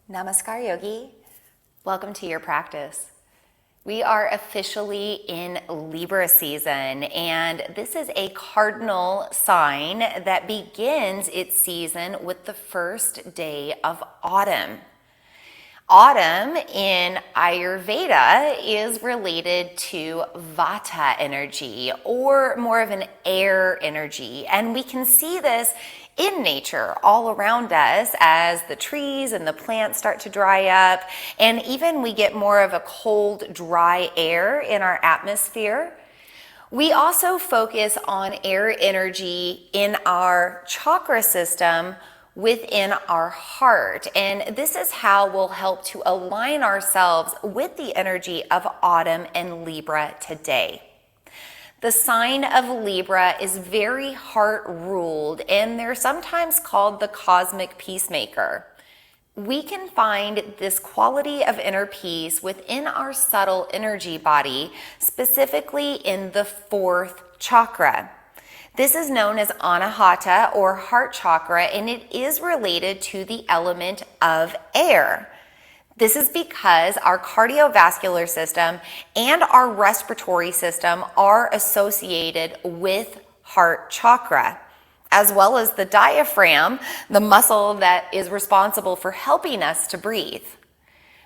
Namaskar, Yogi. Welcome to your practice. We are officially in Libra season, and this is a cardinal sign that begins its season with the first day of autumn. Autumn in Ayurveda is related to Vata energy, or more of an air energy, and we can see this in nature all around us as the trees and the plants start to dry up, and even we get more of a cold, dry air in our atmosphere. We also focus on air energy in our chakra system within our heart, and this is how we'll help to align ourselves with the energy of autumn and Libra today. The sign of Libra is very heart-ruled, and they're sometimes called the cosmic peacemaker. We can find this quality of inner peace within our subtle energy body, specifically in the fourth chakra. This is known as Anahata or heart chakra, and it is related to the element of air. This is because our cardiovascular system and our respiratory system are associated with heart chakra, as well as the diaphragm, the muscle that is responsible for helping us to breathe.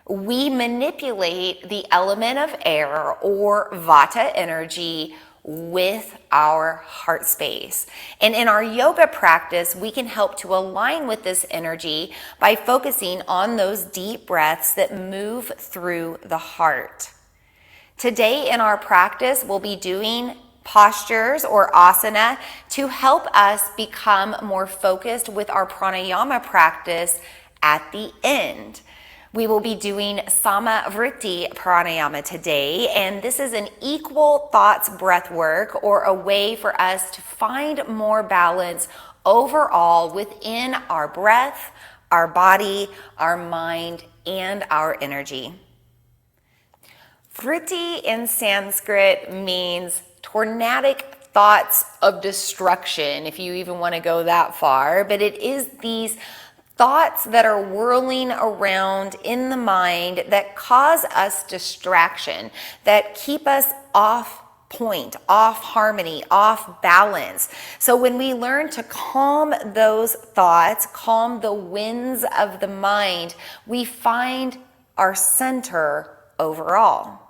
We manipulate the element of air or Vata energy with our heart space. And in our yoga practice, we can help to align with this energy by focusing on those deep breaths that move through the heart. Today in our practice, we'll be doing postures or asana to help us become more focused with our pranayama practice at the end. We will be doing Sama Vritti Pranayama today, and this is an equal thoughts breathwork, or a way for us to find more balance overall within our breath, our body, our mind, and our energy. Vritti in Sanskrit means tornadic thoughts of destruction, if you even want to go that far, but it is these thoughts that are whirling around in the mind that cause us distraction, that keep us off point, off harmony, off balance. So when we learn to calm those thoughts, calm the winds of the mind, we find our center overall.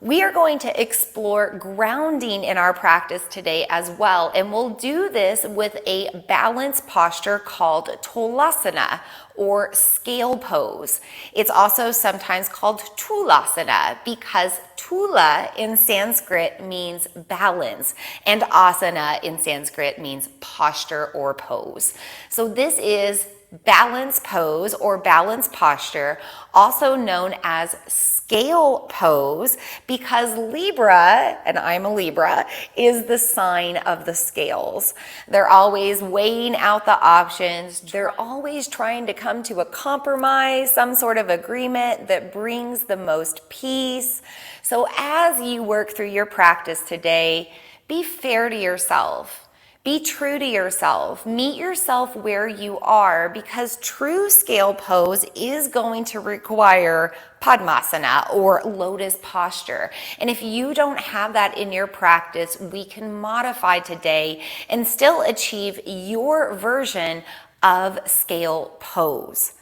We are going to explore grounding in our practice today as well, and we'll do this with a balance posture called Tolasana, or scale pose. It's also sometimes called Tulasana because Tula in Sanskrit means balance, and asana in Sanskrit means posture or pose. So this is balance pose or balance posture, also known as scale pose, because Libra, and I'm a Libra, is the sign of the scales. They're always weighing out the options. They're always trying to come to a compromise, some sort of agreement that brings the most peace. So as you work through your practice today, be fair to yourself. Be true to yourself. Meet yourself where you are, because true scale pose is going to require Padmasana or lotus posture. And if you don't have that in your practice, we can modify today and still achieve your version of scale pose.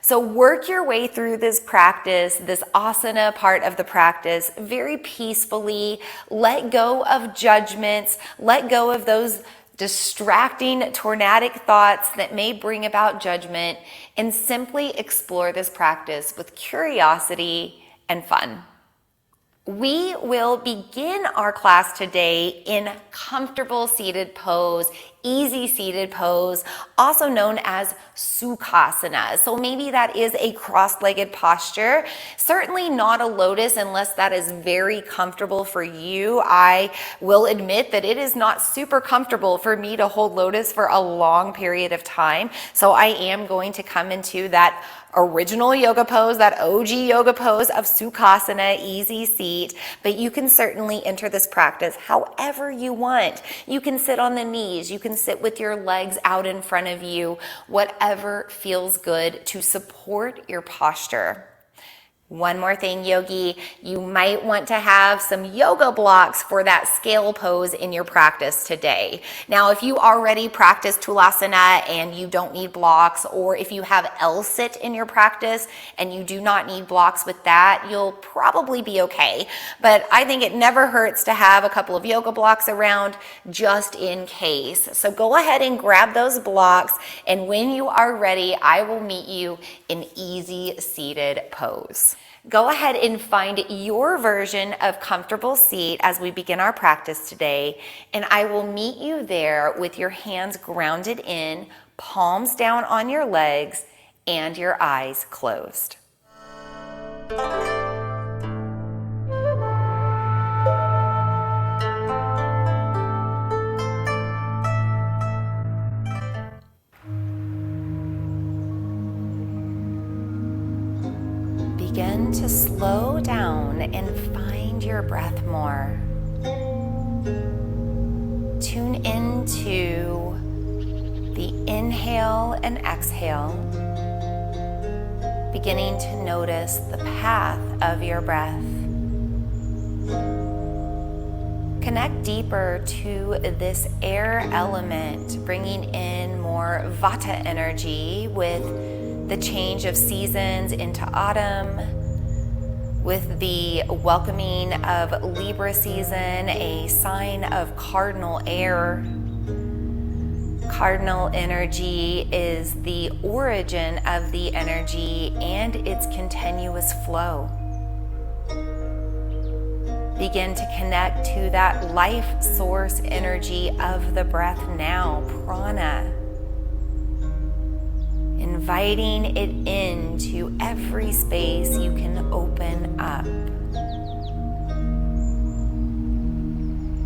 So work your way through this practice, this asana part of the practice, very peacefully. Let go of judgments. Let go of those distracting, tornadic thoughts that may bring about judgment, and simply explore this practice with curiosity and fun. We will begin our class today in comfortable seated pose, easy seated pose, also known as Sukhasana. So maybe that is a cross-legged posture. Certainly not a lotus unless that is very comfortable for you. I will admit that it is not super comfortable for me to hold lotus for a long period of time. So I am going to come into that original yoga pose, that OG yoga pose of Sukhasana, easy seat, but you can certainly enter this practice however you want. You can sit on the knees, you can can sit with your legs out in front of you, whatever feels good to support your posture. One more thing, yogi, you might want to have some yoga blocks for that scale pose in your practice today. Now, if you already practice Tulasana and you don't need blocks, or if you have L-sit in your practice and you do not need blocks with that, you'll probably be okay. But I think it never hurts to have a couple of yoga blocks around just in case. So go ahead and grab those blocks, and when you are ready, I will meet you in easy seated pose. Go ahead and find your version of comfortable seat as we begin our practice today, and I will meet you there with your hands grounded in, palms down on your legs, and your eyes closed. Begin to slow down and find your breath more. Tune into the inhale and exhale, beginning to notice the path of your breath. Connect deeper to this air element, bringing in more Vata energy with the change of seasons into autumn, with the welcoming of Libra season, a sign of cardinal air. Cardinal energy is the origin of the energy and its continuous flow. Begin to connect to that life source energy of the breath now, prana. Inviting it into every space you can open up.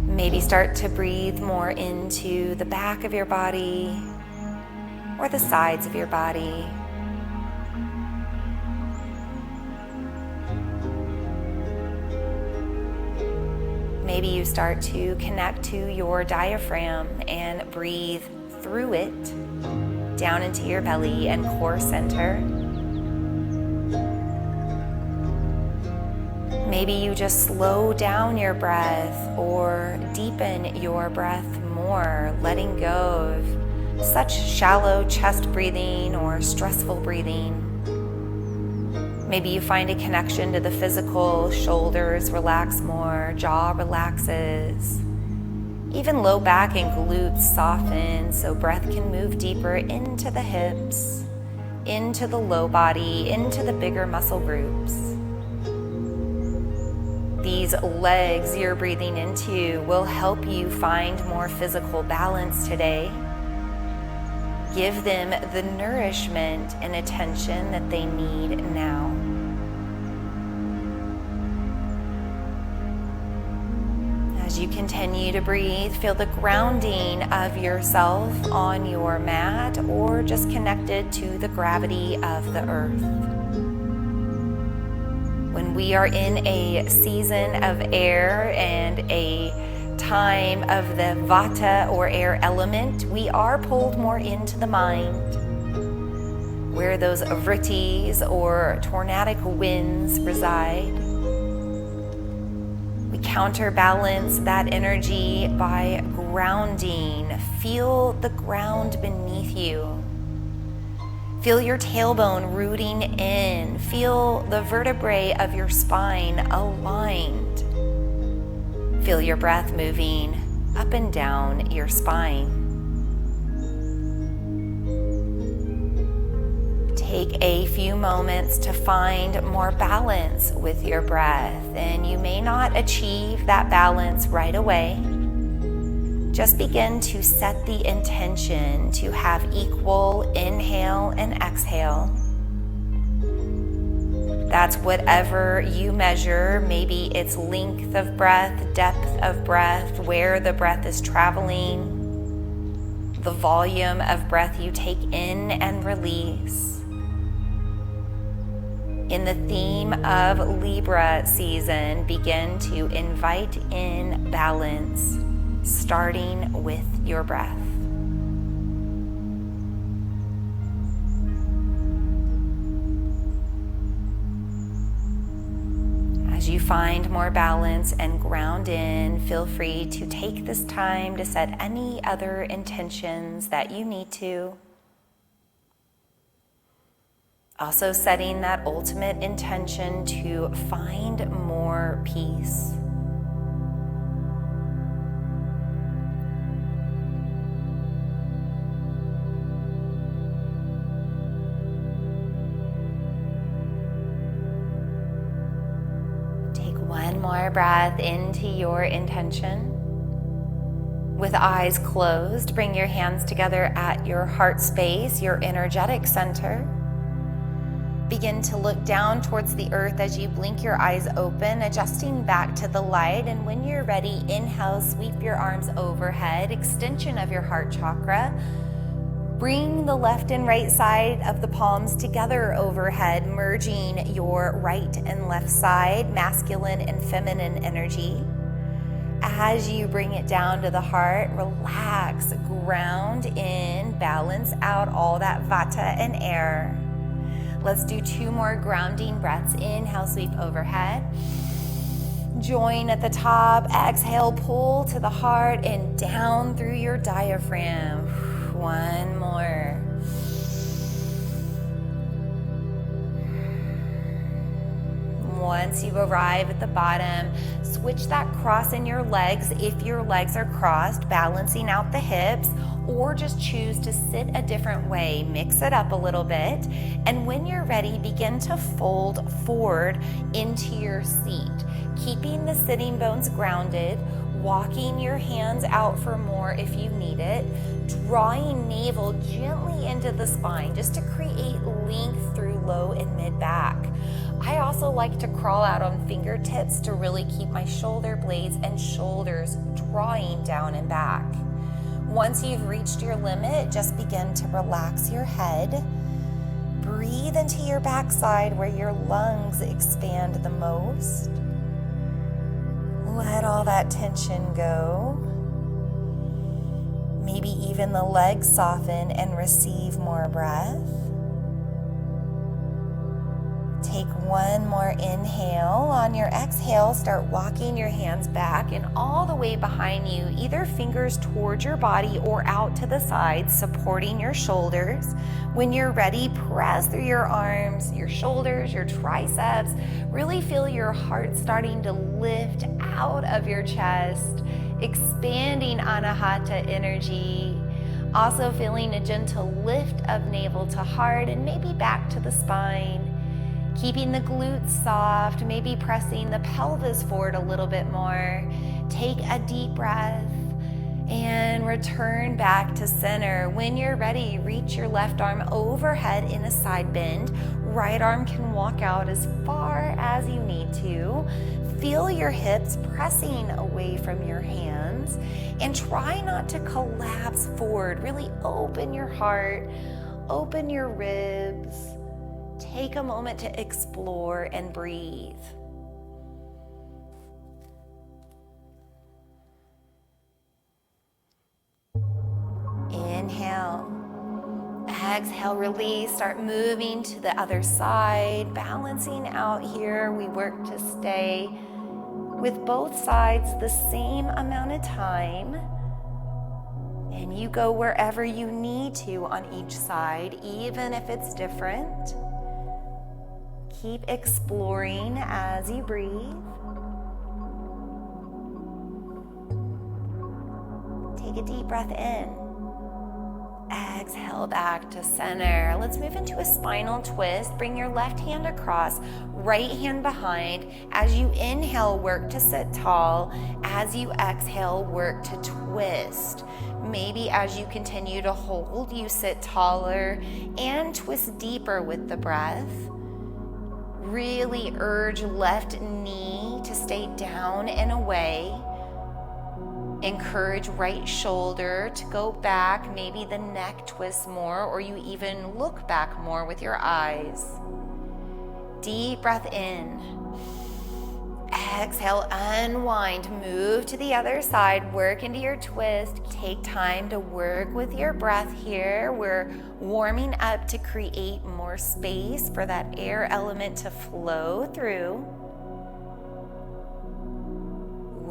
Maybe start to breathe more into the back of your body or the sides of your body. Maybe you start to connect to your diaphragm and breathe through it down into your belly and core center. Maybe you just slow down your breath or deepen your breath more, letting go of such shallow chest breathing or stressful breathing. Maybe you find a connection to the physical, shoulders relax more, jaw relaxes. Even low back and glutes soften so breath can move deeper into the hips, into the low body, into the bigger muscle groups. These legs you're breathing into will help you find more physical balance today. Give them the nourishment and attention that they need now. As you continue to breathe, feel the grounding of yourself on your mat or just connected to the gravity of the earth. When we are in a season of air and a time of the Vata or air element, we are pulled more into the mind, where those vrittis or tornadic winds reside. We counterbalance that energy by grounding. Feel the ground beneath you. Feel your tailbone rooting in. Feel the vertebrae of your spine aligned. Feel your breath moving up and down your spine. Take a few moments to find more balance with your breath, and you may not achieve that balance right away. Just begin to set the intention to have equal inhale and exhale. That's whatever you measure. Maybe it's length of breath, depth of breath, where the breath is traveling, the volume of breath you take in and release. In the theme of Libra season, begin to invite in balance, starting with your breath. find more balance and ground in, feel free to take this time to set any other intentions that you need to. Also setting that ultimate intention to find more peace. Take one more breath into your intention. With eyes closed, bring your hands together at your heart space, your energetic center. Begin to look down towards the earth as you blink your eyes open, adjusting back to the light. And when you're ready, inhale, sweep your arms overhead, extension of your heart chakra. Bring the left and right side of the palms together overhead, merging your right and left side, masculine and feminine energy. As you bring it down to the heart, relax, ground in, balance out all that Vata and air. Let's do 2 more grounding breaths. Inhale, sweep overhead. Join at the top. Exhale, pull to the heart and down through your diaphragm. 1 more. Once you arrive at the bottom, switch that cross in your legs if your legs are crossed, balancing out the hips, or just choose to sit a different way. Mix it up a little bit. And when you're ready, begin to fold forward into your seat, keeping the sitting bones grounded, walking your hands out for more if you need it, drawing navel gently into the spine just to create length through low and mid back. I also like to crawl out on fingertips to really keep my shoulder blades and shoulders drawing down and back. Once you've reached your limit, just begin to relax your head. Breathe into your backside where your lungs expand the most. Let all that tension go. Maybe even the legs soften and receive more breath. Take 1 more inhale. On your exhale, start walking your hands back and all the way behind you, either fingers towards your body or out to the side, supporting your shoulders. When you're ready, press through your arms, your shoulders, your triceps. Really feel your heart starting to lift out of your chest, expanding anahata energy. Also feeling a gentle lift of navel to heart and maybe back to the spine. Keeping the glutes soft, maybe pressing the pelvis forward a little bit more. Take a deep breath and return back to center. When you're ready, reach your left arm overhead in a side bend. Right arm can walk out as far as you need to. Feel your hips pressing away from your hands and try not to collapse forward. Really open your heart, open your ribs. Take a moment to explore and breathe. Inhale. Exhale, release. Start moving to the other side, balancing out here. We work to stay with both sides the same amount of time. And you go wherever you need to on each side, even if it's different. Keep exploring as you breathe. Take a deep breath in. Exhale back to center. Let's move into a spinal twist. Bring your left hand across, right hand behind. As you inhale, work to sit tall. As you exhale, work to twist. Maybe as you continue to hold, you sit taller and twist deeper with the breath. Really urge left knee to stay down and away. Encourage right shoulder to go back. Maybe the neck twists more, or you even look back more with your eyes. Deep breath in. Exhale, unwind, move to the other side, work into your twist. Take time to work with your breath here. We're warming up to create more space for that air element to flow through.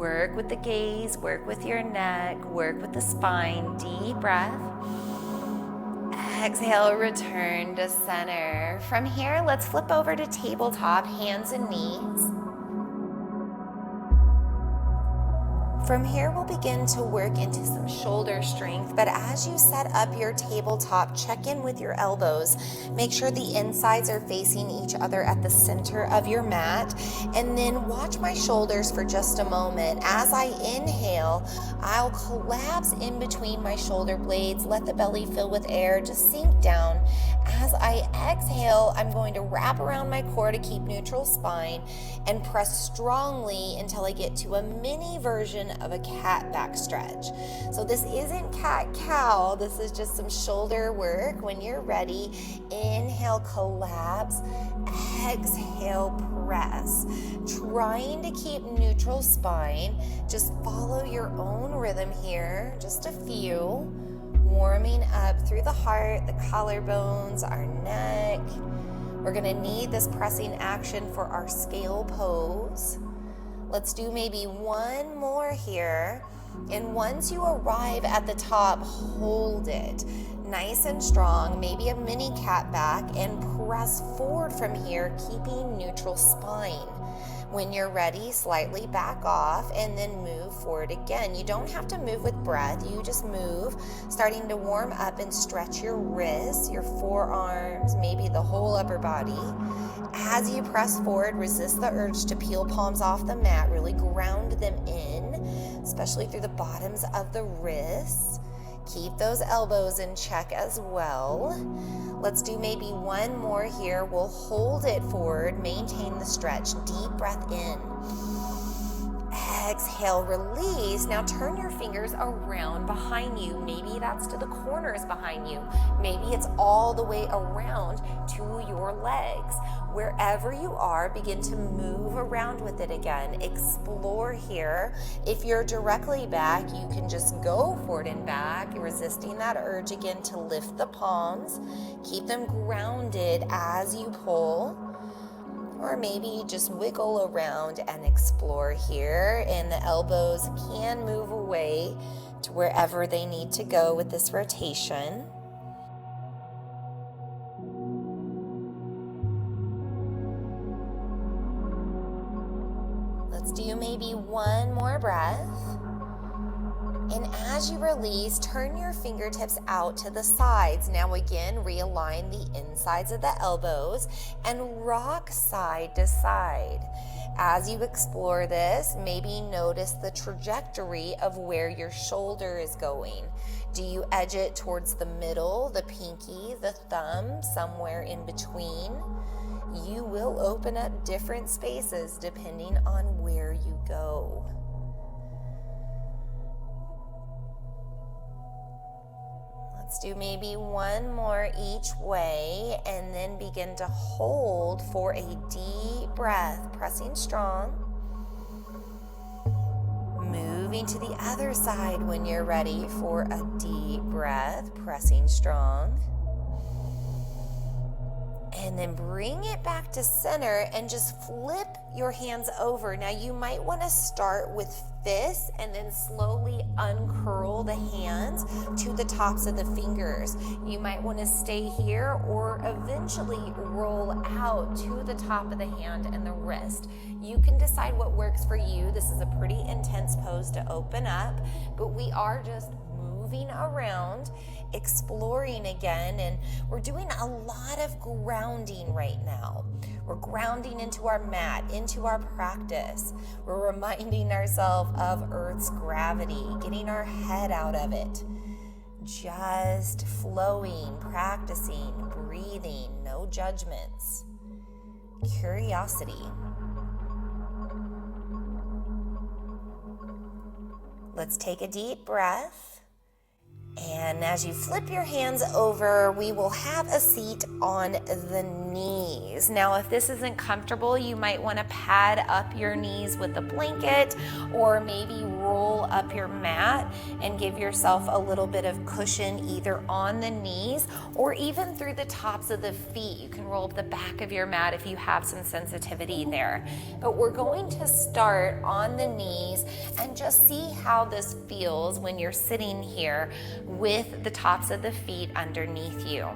Work with the gaze, work with your neck, work with the spine. Deep breath. Exhale, return to center. From here, let's flip over to tabletop, hands and knees. From here, we'll begin to work into some shoulder strength, but as you set up your tabletop, check in with your elbows. Make sure the insides are facing each other at the center of your mat, and then watch my shoulders for just a moment. As I inhale, I'll collapse in between my shoulder blades, let the belly fill with air, just sink down. As I exhale, I'm going to wrap around my core to keep neutral spine and press strongly until I get to a mini version of a cat back stretch. So this isn't cat-cow, this is just some shoulder work. When you're ready, inhale, collapse, exhale, press. Trying to keep neutral spine, just follow your own rhythm here, just a few. Warming up through the heart, the collarbones, our neck. We're gonna need this pressing action for our scale pose. Let's do maybe one more here. And once you arrive at the top, hold it nice and strong, maybe a mini cat back, and press forward from here, keeping neutral spine. When you're ready, slightly back off and then move forward again. You don't have to move with breath, you just move, starting to warm up and stretch your wrists, your forearms, maybe the whole upper body. As you press forward, resist the urge to peel palms off the mat, really ground them in, especially through the bottoms of the wrists. Keep those elbows in check as well. Let's do maybe one more here. We'll hold it forward, maintain the stretch. Deep breath in. Exhale, release. Now turn your fingers around behind you. Maybe that's to the corners behind you. Maybe it's all the way around to your legs. Wherever you are, begin to move around with it again. Explore here. If you're directly back, you can just go forward and back, resisting that urge again to lift the palms. Keep them grounded as you pull. Or maybe just wiggle around and explore here, and the elbows can move away to wherever they need to go with this rotation. Let's do maybe one more breath. And as you release, turn your fingertips out to the sides. Now again, realign the insides of the elbows and rock side to side. As you explore this, maybe notice the trajectory of where your shoulder is going. Do you edge it towards the middle, the pinky, the thumb, somewhere in between? You will open up different spaces depending on where you go. Let's do maybe one more each way, and then begin to hold for a deep breath, pressing strong. Moving to the other side when you're ready for a deep breath, pressing strong. And then bring it back to center and just flip your hands over. Now you might want to start with fists and then slowly uncurl the hands to the tops of the fingers. You might want to stay here or eventually roll out to the top of the hand and the wrist. You can decide what works for you. This is a pretty intense pose to open up, but we are just moving around, exploring again, and we're doing a lot of grounding right now. We're grounding into our mat, into our practice. We're reminding ourselves of Earth's gravity, getting our head out of it. Just flowing, practicing, breathing, no judgments. Curiosity. Let's take a deep breath. And as you flip your hands over, we will have a seat on the knees. Now, if this isn't comfortable, you might want to pad up your knees with a blanket, or maybe roll up your mat and give yourself a little bit of cushion either on the knees or even through the tops of the feet. You can roll up the back of your mat if you have some sensitivity there. But we're going to start on the knees and just see how this feels when you're sitting here with the tops of the feet underneath you.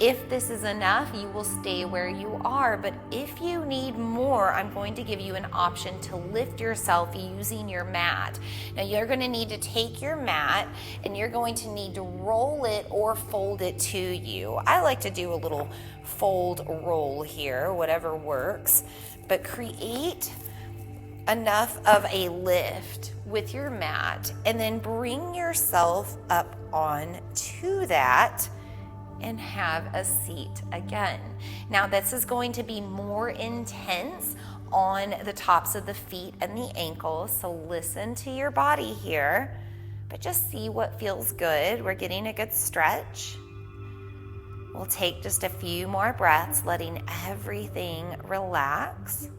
If this is enough, you will stay where you are, but if you need more, I'm going to give you an option to lift yourself using your mat. Now you're going to need to take your mat and you're going to need to roll it or fold it to you. I like to do a little fold roll here, whatever works, but create enough of a lift with your mat and then bring yourself up on to that and have a seat again. Now this is going to be more intense on the tops of the feet and the ankles, so listen to your body here, but just see what feels good. We're getting a good stretch. We'll take just a few more breaths, letting everything relax.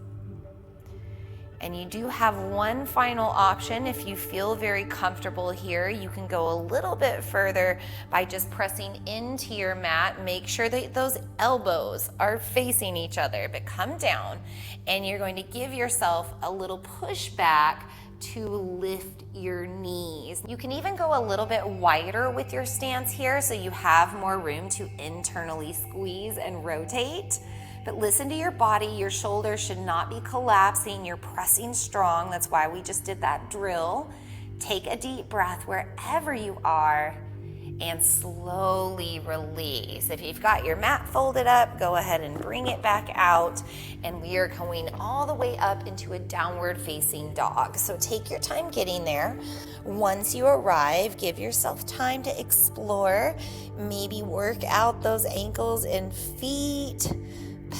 And you do have one final option. If you feel very comfortable here, you can go a little bit further by just pressing into your mat. Make sure that those elbows are facing each other, but come down and you're going to give yourself a little push back to lift your knees. You can even go a little bit wider with your stance here so you have more room to internally squeeze and rotate. But listen to your body. Your shoulders should not be collapsing. You're pressing strong. That's why we just did that drill. Take a deep breath wherever you are and slowly release. If you've got your mat folded up, go ahead and bring it back out. And we are going all the way up into a downward facing dog. So take your time getting there. Once you arrive, give yourself time to explore. Maybe work out those ankles and feet.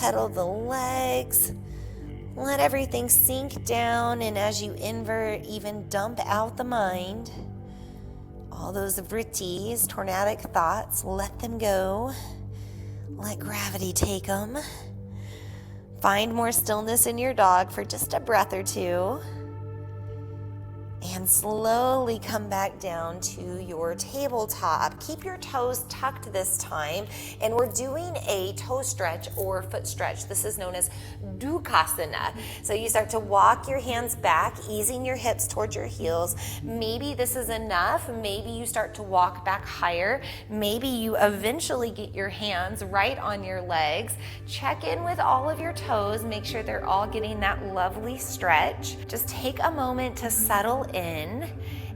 Pedal the legs, let everything sink down, and as you invert, even dump out the mind. All those vrittis, tornadic thoughts, let them go. Let gravity take them. Find more stillness in your dog for just a breath or two. And slowly come back down to your tabletop. Keep your toes tucked this time. And we're doing a toe stretch or foot stretch. This is known as Tulasana. So you start to walk your hands back, easing your hips towards your heels. Maybe this is enough. Maybe you start to walk back higher. Maybe you eventually get your hands right on your legs. Check in with all of your toes. Make sure they're all getting that lovely stretch. Just take a moment to settle in.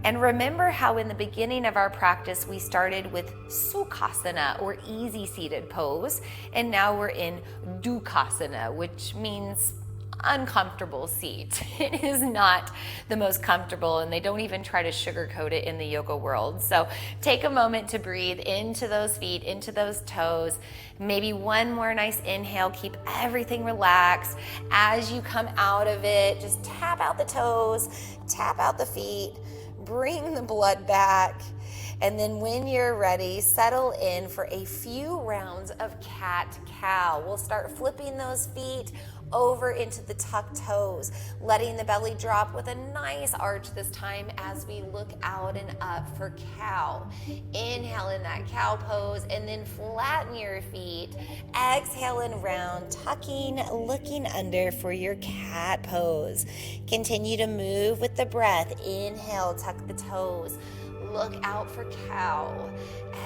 And remember how in the beginning of our practice we started with Sukhasana or easy seated pose, and now we're in Dukhasana, which means uncomfortable seat. It is not the most comfortable, and they don't even try to sugarcoat it in the yoga world. So take a moment to breathe into those feet, into those toes. Maybe one more nice inhale. Keep everything relaxed. As you come out of it, just tap out the toes, tap out the feet, bring the blood back. And then when you're ready, settle in for a few rounds of cat-cow. We'll start flipping those feet over into the tucked toes, letting the belly drop with a nice arch this time as we look out and up for cow. Inhale in that cow pose and then flatten your feet. Exhale and round, tucking, looking under for your cat pose. Continue to move with the breath. Inhale, tuck the toes. Look out for cow.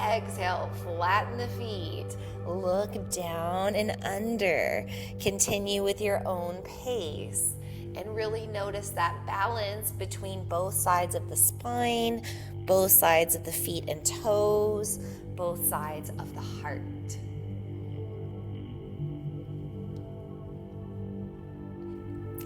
Exhale, flatten the feet. Look down and under. Continue with your own pace. And really notice that balance between both sides of the spine, both sides of the feet and toes, both sides of the heart.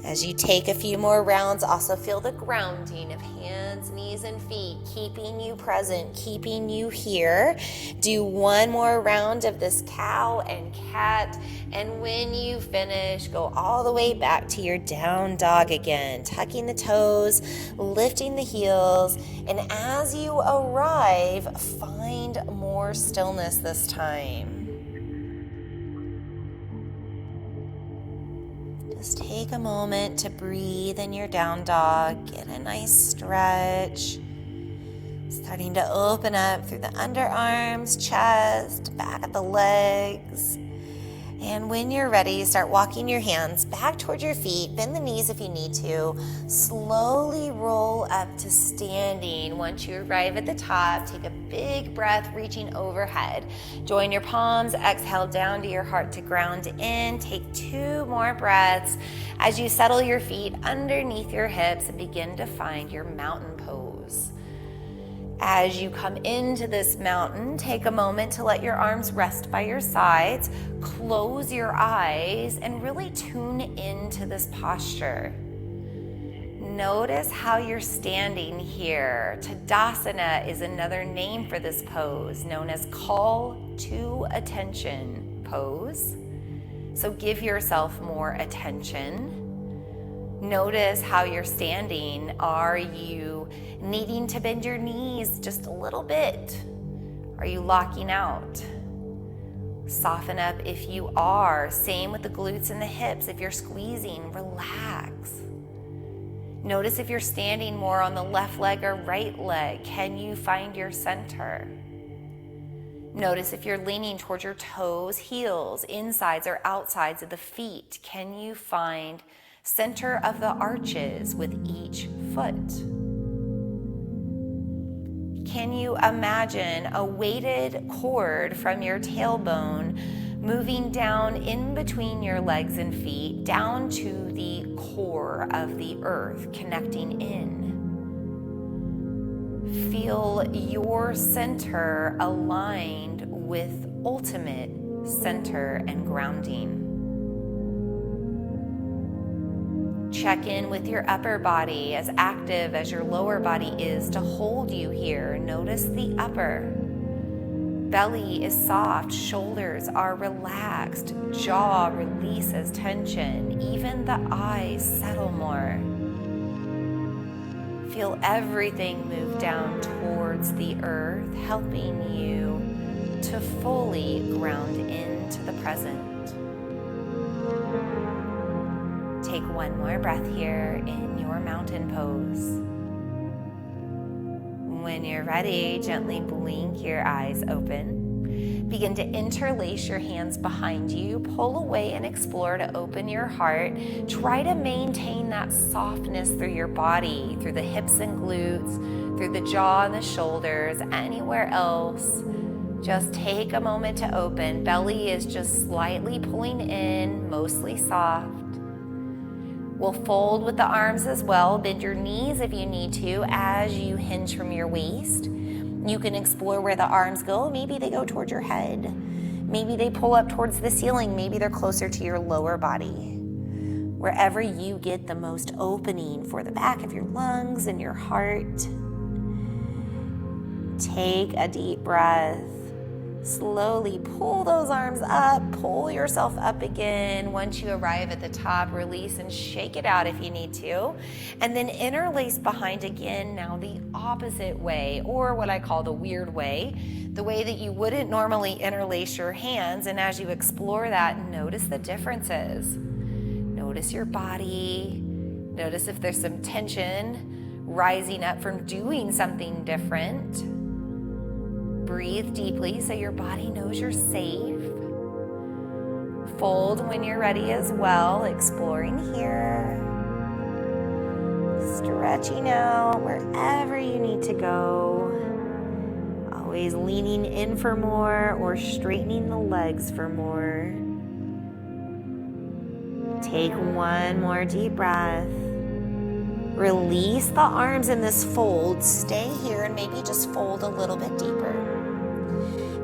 As you take a few more rounds, also feel the grounding of hands, knees, and feet, keeping you present, keeping you here. Do one more round of this cow and cat, and when you finish, go all the way back to your down dog again, tucking the toes, lifting the heels, and as you arrive, find more stillness this time. Just take a moment to breathe in your down dog, get a nice stretch, starting to open up through the underarms, chest, back of the legs. And when you're ready, start walking your hands back towards your feet, bend the knees if you need to, slowly roll up to standing. Once you arrive at the top, take a big breath, reaching overhead. Join your palms, exhale down to your heart to ground in. Take 2 more breaths as you settle your feet underneath your hips and begin to find your mountain pose. As you come into this mountain, take a moment to let your arms rest by your sides, close your eyes, and really tune into this posture. Notice how you're standing here. Tadasana is another name for this pose, known as call to attention pose. So give yourself more attention. Notice how you're standing. Are you needing to bend your knees just a little bit? Are you locking out? Soften up if you are. Same with the glutes and the hips. If you're squeezing, relax. Notice if you're standing more on the left leg or right leg. Can you find your center? Notice if you're leaning towards your toes, heels, insides or outsides of the feet. Can you find center of the arches with each foot? Can you imagine a weighted cord from your tailbone moving down in between your legs and feet down to the core of the earth, connecting in? Feel your center aligned with ultimate center and grounding. Check in with your upper body, as active as your lower body is to hold you here. Notice the upper. Belly is soft, shoulders are relaxed, jaw releases tension, even the eyes settle more. Feel everything move down towards the earth, helping you to fully ground into the present. Take one more breath here in your mountain pose. When you're ready, gently blink your eyes open. Begin to interlace your hands behind you. Pull away and explore to open your heart. Try to maintain that softness through your body, through the hips and glutes, through the jaw and the shoulders, anywhere else. Just take a moment to open. Belly is just slightly pulling in, mostly soft. We'll fold with the arms as well. Bend your knees if you need to as you hinge from your waist. You can explore where the arms go. Maybe they go towards your head. Maybe they pull up towards the ceiling. Maybe they're closer to your lower body. Wherever you get the most opening for the back of your lungs and your heart. Take a deep breath. Slowly pull those arms up, pull yourself up again. Once you arrive at the top, release and shake it out if you need to. And then interlace behind again, now the opposite way, or what I call the weird way, the way that you wouldn't normally interlace your hands. And as you explore that, notice the differences. Notice your body. Notice if there's some tension rising up from doing something different. Breathe deeply so your body knows you're safe. Fold when you're ready as well, exploring here. Stretching out wherever you need to go. Always leaning in for more or straightening the legs for more. Take one more deep breath. Release the arms in this fold. Stay here and maybe just fold a little bit deeper.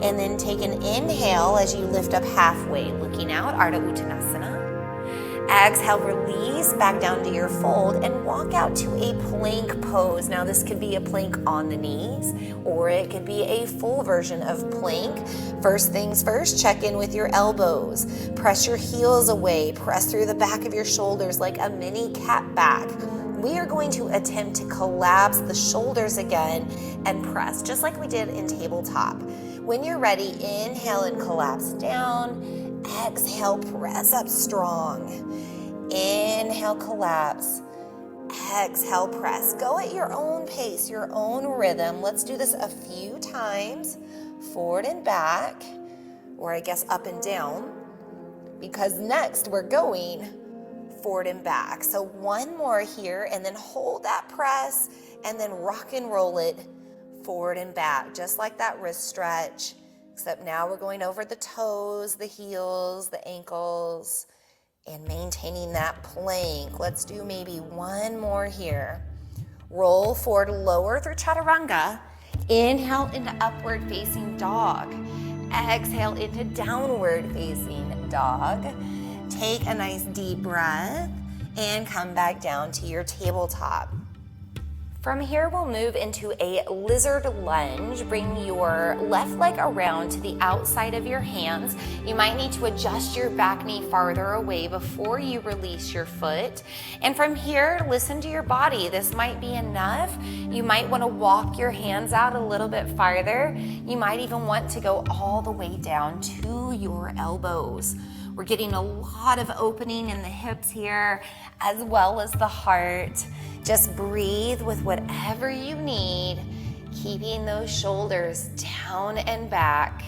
And then take an inhale as you lift up halfway, looking out, Ardha Uttanasana. Exhale, release back down to your fold and walk out to a plank pose. Now this could be a plank on the knees, or it could be a full version of plank. First things first, check in with your elbows. Press your heels away. Press through the back of your shoulders like a mini cat back. We are going to attempt to collapse the shoulders again and press, just like we did in tabletop. When you're ready, inhale and collapse down. Exhale, press up strong. Inhale, collapse. Exhale, press. Go at your own pace, your own rhythm. Let's do this a few times. Forward and back, or I guess up and down, because next we're going forward and back. So one more here, and then hold that press, and then rock and roll it forward and back, just like that wrist stretch. Except now we're going over the toes, the heels, the ankles, and maintaining that plank. Let's do maybe one more here. Roll forward, lower through chaturanga. Inhale into upward facing dog. Exhale into downward facing dog. Take a nice deep breath and come back down to your tabletop. From here, we'll move into a lizard lunge. Bring your left leg around to the outside of your hands. You might need to adjust your back knee farther away before you release your foot. And from here, listen to your body. This might be enough. You might want to walk your hands out a little bit farther. You might even want to go all the way down to your elbows. We're getting a lot of opening in the hips here, as well as the heart. Just breathe with whatever you need, keeping those shoulders down and back,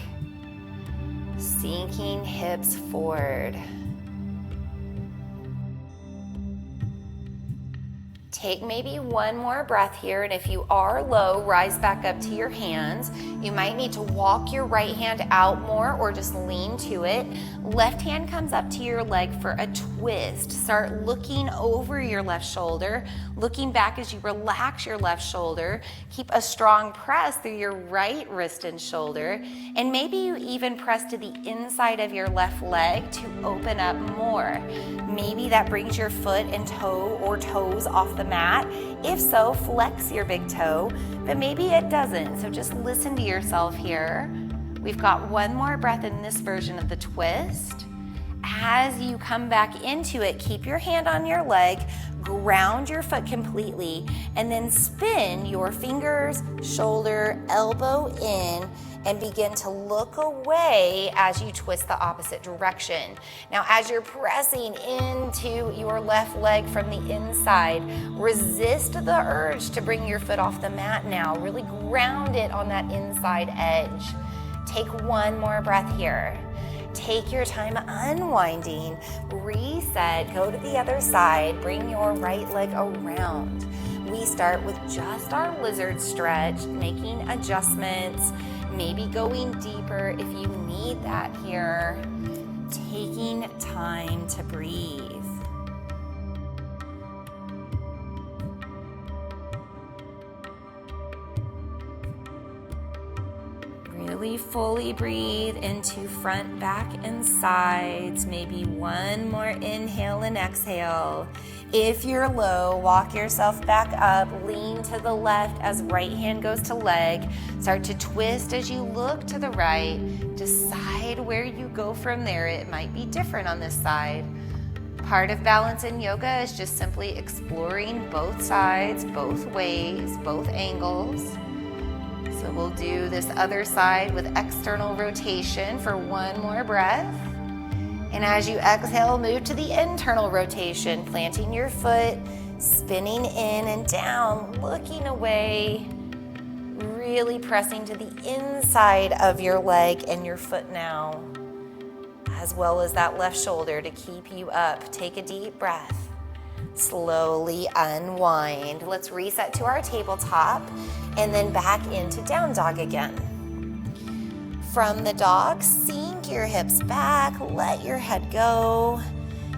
sinking hips forward. Take maybe one more breath here, and if you are low, rise back up to your hands. You might need to walk your right hand out more or just lean to it. Left hand comes up to your leg for a twist. Start looking over your left shoulder, looking back as you relax your left shoulder. Keep a strong press through your right wrist and shoulder, and maybe you even press to the inside of your left leg to open up more. Maybe that brings your foot and toe or toes off the mat. If so, flex your big toe, but maybe it doesn't. So just listen to yourself here. We've got one more breath in this version of the twist. As you come back into it, keep your hand on your leg, ground your foot completely, and then spin your fingers, shoulder, elbow in, and begin to look away as you twist the opposite direction. Now, as you're pressing into your left leg from the inside, resist the urge to bring your foot off the mat now. Really ground it on that inside edge. Take one more breath here. Take your time unwinding, reset, go to the other side, bring your right leg around. We start with just our lizard stretch, making adjustments, maybe going deeper if you need that here. Taking time to breathe. Really fully breathe into front, back, and sides. Maybe one more inhale and exhale. If you're low, walk yourself back up, lean to the left as right hand goes to leg. Start to twist as you look to the right. Decide where you go from there. It might be different on this side. Part of balance in yoga is just simply exploring both sides, both ways, both angles. So we'll do this other side with external rotation for one more breath. And as you exhale, move to the internal rotation, planting your foot, spinning in and down, looking away, really pressing to the inside of your leg and your foot now, as well as that left shoulder to keep you up. Take a deep breath. Slowly unwind. Let's reset to our tabletop and then back into down dog again. From the dog, sink your hips back, let your head go.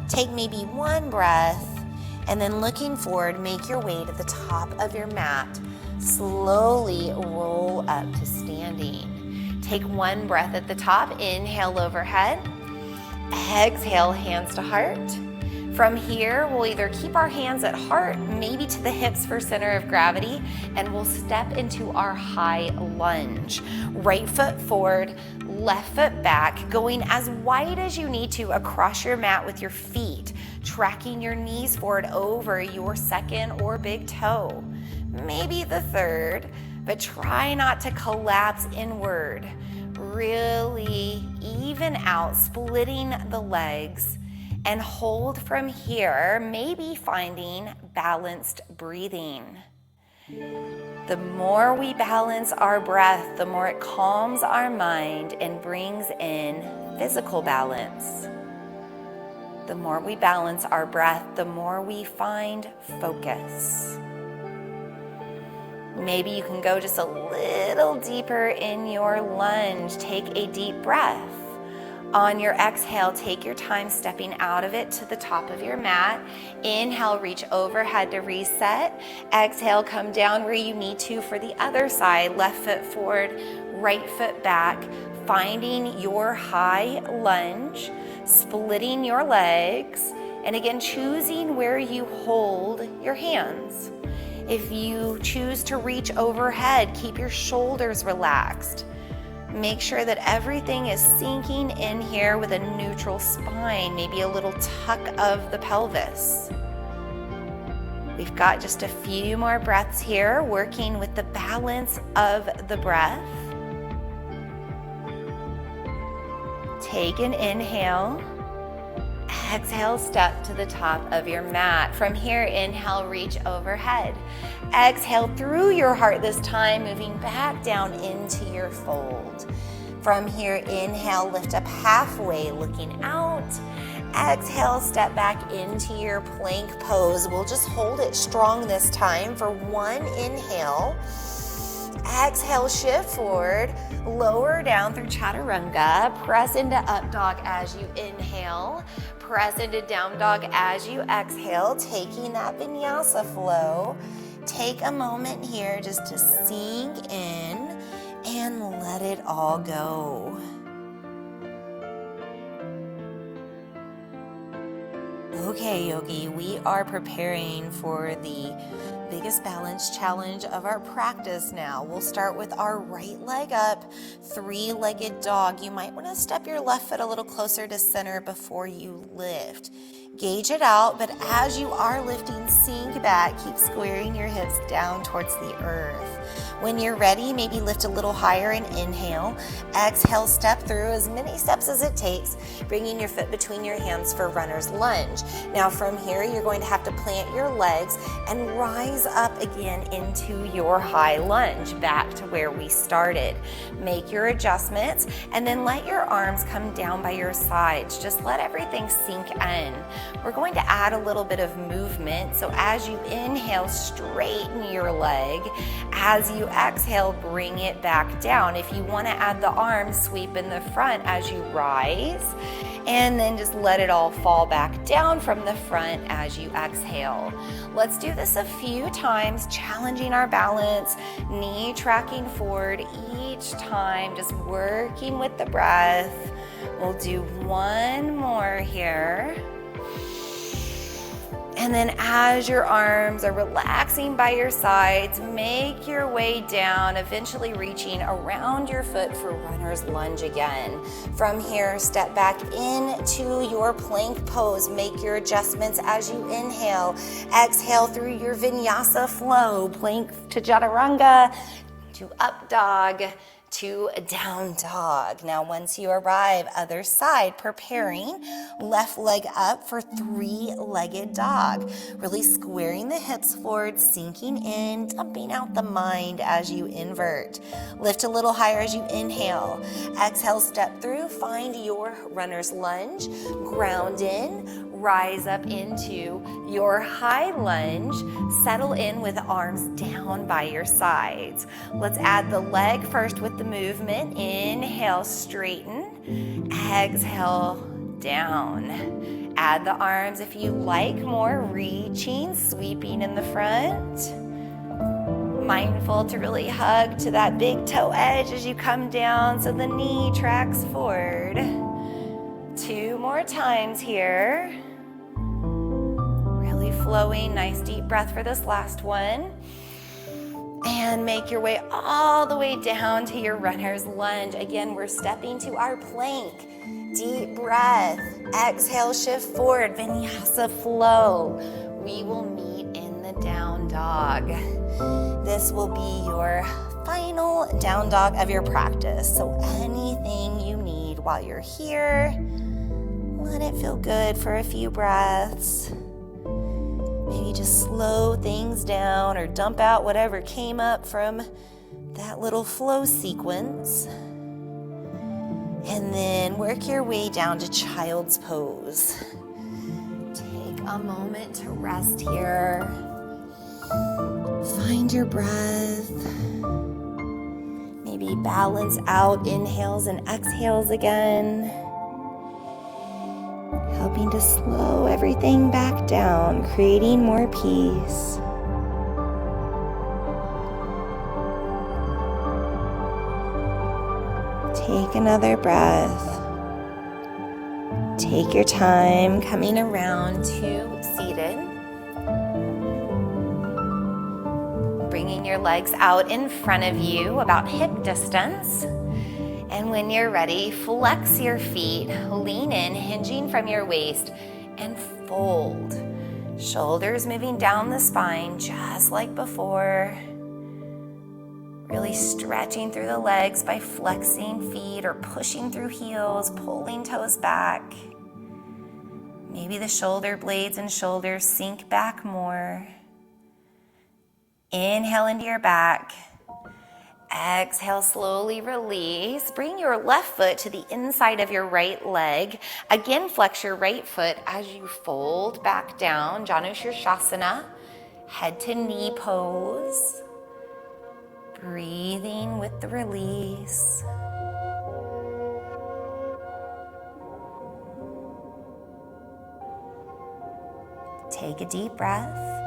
Take maybe one breath, and then looking forward, make your way to the top of your mat. Slowly roll up to standing. Take one breath at the top, inhale overhead. Exhale, hands to heart. From here, we'll either keep our hands at heart, maybe to the hips for center of gravity, and we'll step into our high lunge. Right foot forward, left foot back, going as wide as you need to across your mat with your feet, tracking your knees forward over your second or big toe, maybe the third, but try not to collapse inward. Really even out, splitting the legs, and hold from here, maybe finding balanced breathing. The more we balance our breath, the more it calms our mind and brings in physical balance. The more we balance our breath, the more we find focus. Maybe you can go just a little deeper in your lunge. Take a deep breath. On your exhale, take your time stepping out of it to the top of your mat. Inhale, reach overhead to reset. Exhale, come down where you need to for the other side. Left foot forward, right foot back. Finding your high lunge, splitting your legs, and again, choosing where you hold your hands. If you choose to reach overhead, keep your shoulders relaxed. Make sure that everything is sinking in here with a neutral spine, maybe a little tuck of the pelvis. We've got just a few more breaths here, working with the balance of the breath. Take an inhale. Exhale, step to the top of your mat. From here, inhale, reach overhead. Exhale through your heart this time, moving back down into your fold. From here, inhale, lift up halfway, looking out. Exhale, step back into your plank pose. We'll just hold it strong this time for one inhale. Exhale, shift forward, lower down through chaturanga. Press into up dog as you inhale. Press into down dog as you exhale, taking that vinyasa flow. Take a moment here just to sink in and let it all go. Okay, yogi, we are preparing for the biggest balance challenge of our practice now. We'll start with our right leg up, three-legged dog. You might want to step your left foot a little closer to center before you lift. Gauge it out, but as you are lifting, sink back. Keep squaring your hips down towards the earth. When you're ready, maybe lift a little higher and inhale. Exhale, step through as many steps as it takes, bringing your foot between your hands for runner's lunge. Now from here, you're going to have to plant your legs and rise up again into your high lunge, back to where we started. Make your adjustments and then let your arms come down by your sides. Just let everything sink in. We're going to add a little bit of movement. So as you inhale, straighten your leg. As you exhale, bring it back down. If you want to add the arms, sweep in the front as you rise. And then just let it all fall back down from the front as you exhale. Let's do this a few times, challenging our balance, knee tracking forward each time, just working with the breath. We'll do one more here. And then as your arms are relaxing by your sides, make your way down, eventually reaching around your foot for runner's lunge again. From here, step back into your plank pose. Make your adjustments as you inhale. Exhale through your vinyasa flow. Plank to chaturanga, to up dog, to down dog. Now once you arrive, other side, preparing left leg up for three-legged dog. Really squaring the hips forward, sinking in, dumping out the mind as you invert. Lift a little higher as you inhale. Exhale, step through, find your runner's lunge, ground in, rise up into your high lunge, settle in with arms down by your sides. Let's add the leg first with the movement. Inhale, straighten. Exhale, down. Add the arms if you like more, reaching, sweeping in the front. Mindful to really hug to that big toe edge as you come down so the knee tracks forward. Two more times here. flowing. Nice deep breath for this last one. And make your way all the way down to your runner's lunge. Again, we're stepping to our plank. Deep breath. Exhale, shift forward. Vinyasa flow. We will meet in the down dog. This will be your final down dog of your practice. So anything you need while you're here, let it feel good for a few breaths. Maybe just slow things down or dump out whatever came up from that little flow sequence. And then work your way down to child's pose. Take a moment to rest here. Find your breath. Maybe balance out inhales and exhales again. Helping to slow everything back down, creating more peace. Take another breath. Take your time coming around to seated. Bringing your legs out in front of you, about hip distance. And when you're ready, flex your feet, lean in, hinging from your waist, and fold. Shoulders moving down the spine just like before. Really stretching through the legs by flexing feet or pushing through heels, pulling toes back. Maybe the shoulder blades and shoulders sink back more. Inhale into your back. Exhale, slowly release. Bring your left foot to the inside of your right leg. Again, flex your right foot as you fold back down. Janushirshasana, head to knee pose. Breathing with the release. Take a deep breath.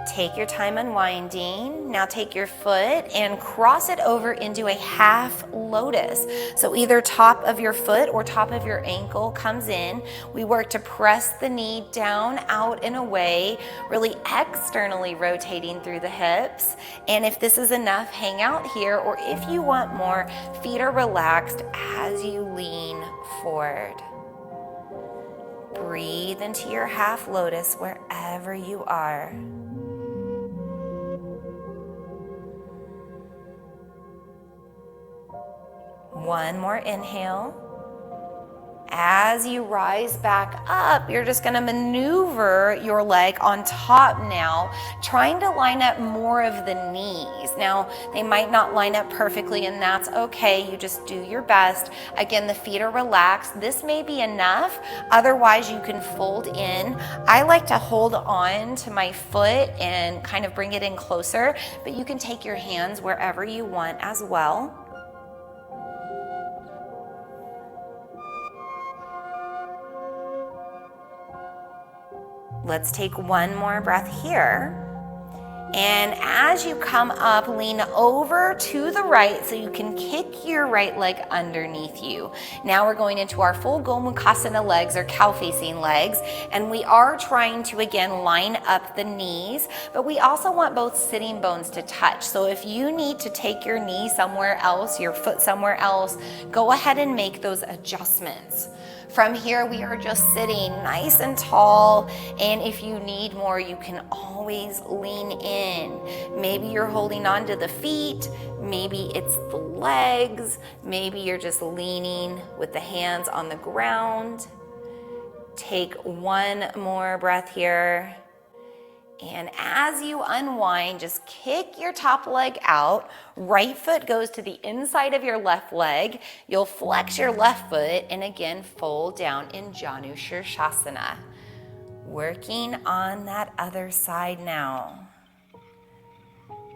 Take your time unwinding. Now take your foot and cross it over into a half lotus. So either top of your foot or top of your ankle comes in. We work to press the knee down, out, and away, really externally rotating through the hips. And if this is enough, hang out here, or if you want more, feet are relaxed as you lean forward. Breathe into your half lotus wherever you are. One more inhale. As you rise back up, you're just going to maneuver your leg on top now, trying to line up more of the knees. Now, they might not line up perfectly, and that's okay. You just do your best. Again, the feet are relaxed. This may be enough. Otherwise, you can fold in. I like to hold on to my foot and kind of bring it in closer, but you can take your hands wherever you want as well. Let's take one more breath here. And as you come up, lean over to the right so you can kick your right leg underneath you. Now we're going into our full Gomukhasana legs, or cow-facing legs, and we are trying to, again, line up the knees, but we also want both sitting bones to touch. So if you need to take your knee somewhere else, your foot somewhere else, go ahead and make those adjustments. From here, we are just sitting nice and tall, and if you need more, you can always lean in. Maybe you're holding on to the feet, maybe it's the legs, maybe you're just leaning with the hands on the ground. Take one more breath here. And as you unwind, just kick your top leg out. Right foot goes to the inside of your left leg. You'll flex your left foot and again fold down in Janushirshasana. Working on that other side now.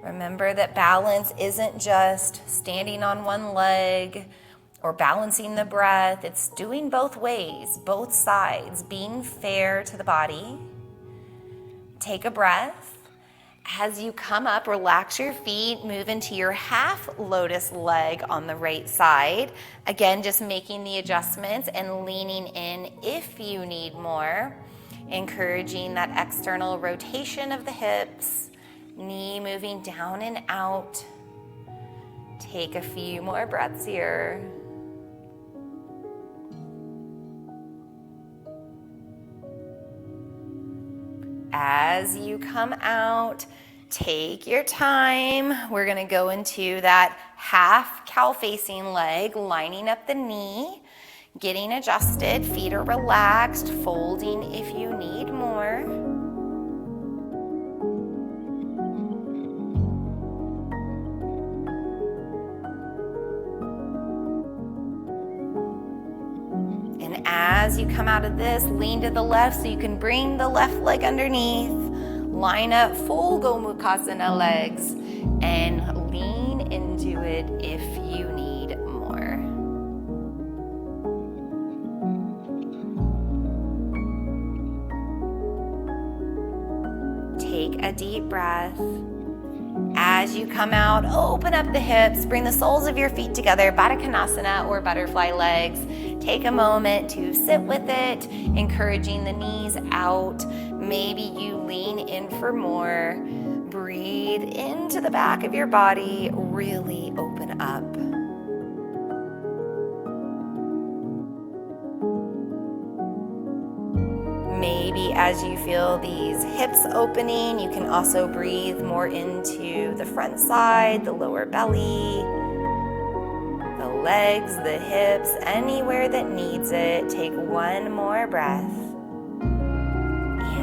Remember that balance isn't just standing on one leg or balancing the breath. It's doing both ways, both sides, being fair to the body. Take a breath. As you come up, relax your feet, move into your half lotus leg on the right side. Again, just making the adjustments and leaning in if you need more. encouraging that external rotation of the hips, knee moving down and out. Take a few more breaths here. As you come out, take your time. We're going to go into that half cow-facing leg, lining up the knee, getting adjusted. Feet are relaxed, folding if you need more. And as you come out of this, lean to the left so you can bring the left leg underneath. Line up full Gomukhasana legs and lean into it if you need more. Take a deep breath. As you come out, open up the hips, bring the soles of your feet together, Baddha Konasana or butterfly legs. Take a moment to sit with it, encouraging the knees out. Maybe you lean in for more. Breathe into the back of your body, really open up. Maybe as you feel these hips opening, you can also breathe more into the front side, the lower belly, the legs, the hips, anywhere that needs it. Take one more breath.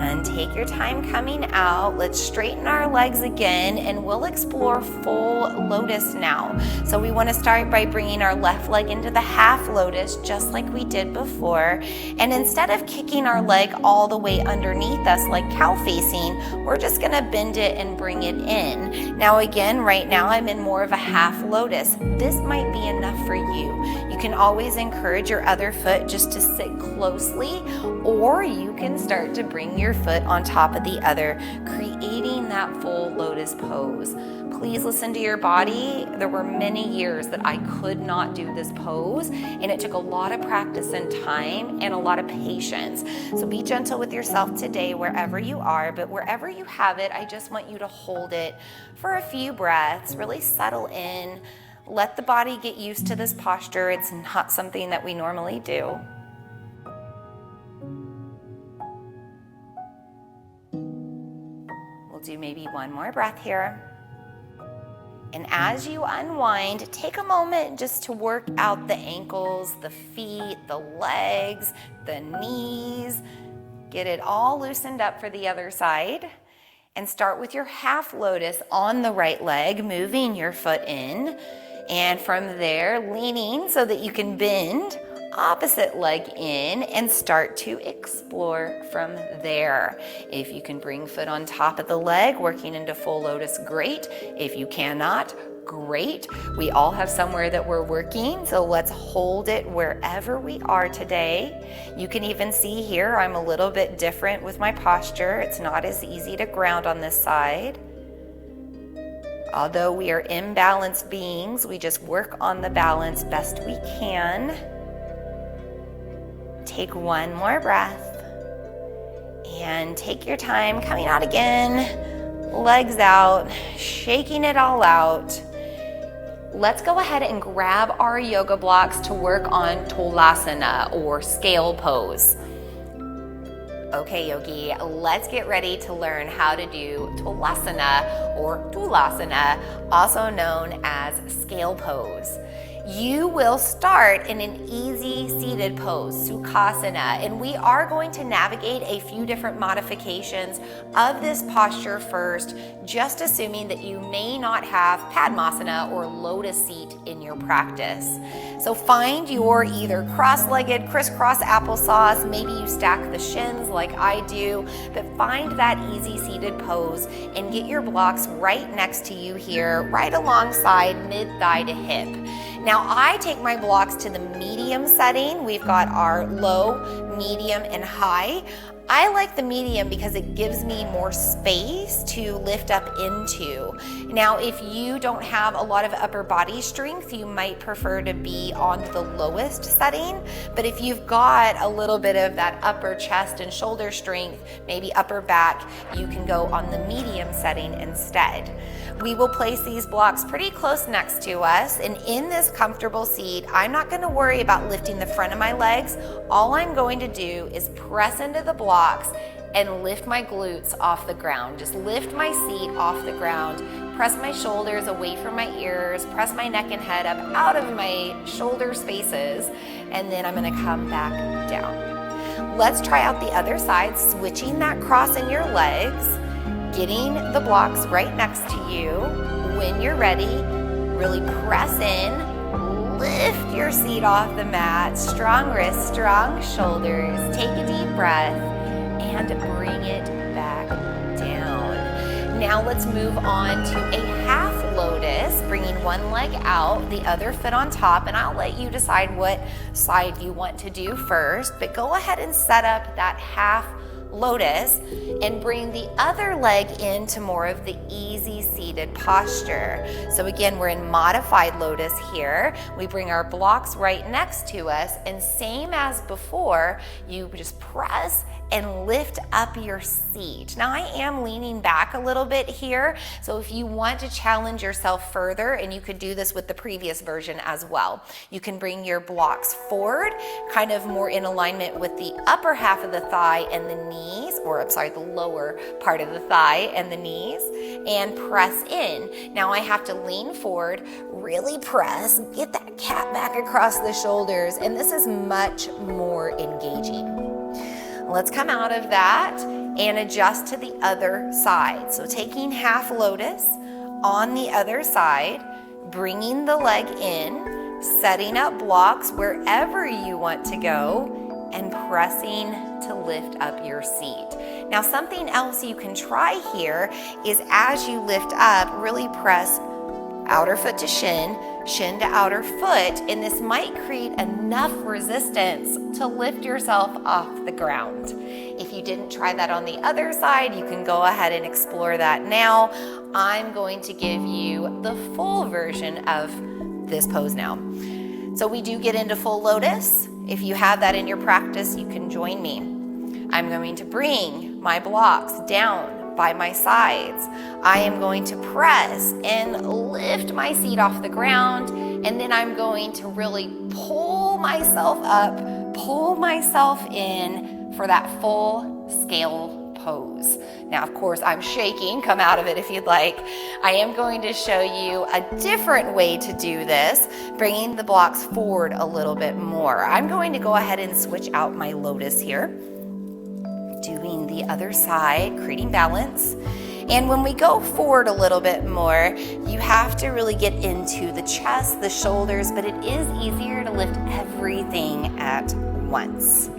And take your time coming out. Let's straighten our legs again, and we'll explore full lotus now. So we want to start by bringing our left leg into the half lotus, just like we did before. And instead of kicking our leg all the way underneath us like cow facing, we're just going to bend it and bring it in. Now again, right now I'm in more of a half lotus. This might be enough for you. You can always encourage your other foot just to sit closely, or you can start to bring your foot on top of the other, creating that full lotus pose. Please listen to your body. There were many years that I could not do this pose, and it took a lot of practice and time and a lot of patience. So be gentle with yourself today wherever you are, but wherever you have it, I just want you to hold it for a few breaths, really settle in, let the body get used to this posture. It's not something that we normally do. Do maybe one more breath here. And as you unwind, take a moment just to work out the ankles, the feet, the legs, the knees. Get it all loosened up for the other side. And start with your half lotus on the right leg, moving your foot in. And from there, leaning so that you can bend opposite leg in and start to explore from there. If you can bring foot on top of the leg, working into full lotus, great. If you cannot, great. We all have somewhere that we're working, so let's hold it wherever we are today. You can even see here I'm a little bit different with my posture. It's not as easy to ground on this side. Although we are imbalanced beings, we just work on the balance best we can. Take one more breath and take your time coming out again, legs out, shaking it all out. Let's go ahead and grab our yoga blocks to work on Tolasana or scale pose. Okay, yogi, let's get ready to learn how to do Tolasana or Tulasana, also known as scale pose. You will start in an easy seated pose, Sukhasana, and we are going to navigate a few different modifications of this posture first, just assuming that you may not have Padmasana or lotus seat in your practice. So find your either cross-legged, crisscross applesauce, maybe you stack the shins like I do, but find that easy seated pose and get your blocks right next to you here, right alongside mid-thigh to hip. Now I take my blocks to the medium setting. We've got our low, medium, and high. I like the medium because it gives me more space to lift up into. Now, if you don't have a lot of upper body strength, you might prefer to be on the lowest setting. But if you've got a little bit of that upper chest and shoulder strength, maybe upper back, you can go on the medium setting instead. We will place these blocks pretty close next to us, and in this comfortable seat, I'm not going to worry about lifting the front of my legs. All I'm going to do is press into the blocks and lift my glutes off the ground. Just lift my seat off the ground, press my shoulders away from my ears, press my neck and head up out of my shoulder spaces, and then I'm going to come back down. Let's try out the other side, switching that cross in your legs, getting the blocks right next to you. When you're ready, really press in, lift your seat off the mat, strong wrists, strong shoulders, take a deep breath, and bring it back down. Now let's move on to a half lotus, bringing one leg out, the other foot on top, and I'll let you decide what side you want to do first, but go ahead and set up that half lotus and bring the other leg into more of the easy seated posture. So again, we're in modified lotus here. We bring our blocks right next to us, and same as before, you just press and lift up your seat. Now I am leaning back a little bit here, so if you want to challenge yourself further, and you could do this with the previous version as well, you can bring your blocks forward, kind of more in alignment with the upper half of the thigh and the knees, or I'm sorry, the lower part of the thigh and the knees, and press in. Now I have to lean forward, really press, get that cat back across the shoulders, and this is much more engaging. Let's come out of that and adjust to the other side. So taking half lotus on the other side, bringing the leg in, setting up blocks wherever you want to go, and pressing to lift up your seat. Now something else you can try here is as you lift up, really press outer foot to shin, shin to outer foot, and this might create enough resistance to lift yourself off the ground. If you didn't try that on the other side, you can go ahead and explore that now. I'm going to give you the full version of this pose now. So we do get into full lotus. If you have that in your practice, you can join me. I'm going to bring my blocks down by my sides. I am going to press and lift my seat off the ground, and then I'm going to really pull myself up, pull myself in for that full scale pose. Now, of course, I'm shaking. Come out of it if you'd like. I am going to show you a different way to do this, bringing the blocks forward a little bit more. I'm going to go ahead and switch out my lotus here, doing the other side, creating balance. And when we go forward a little bit more, you have to really get into the chest, the shoulders, but it is easier to lift everything at once.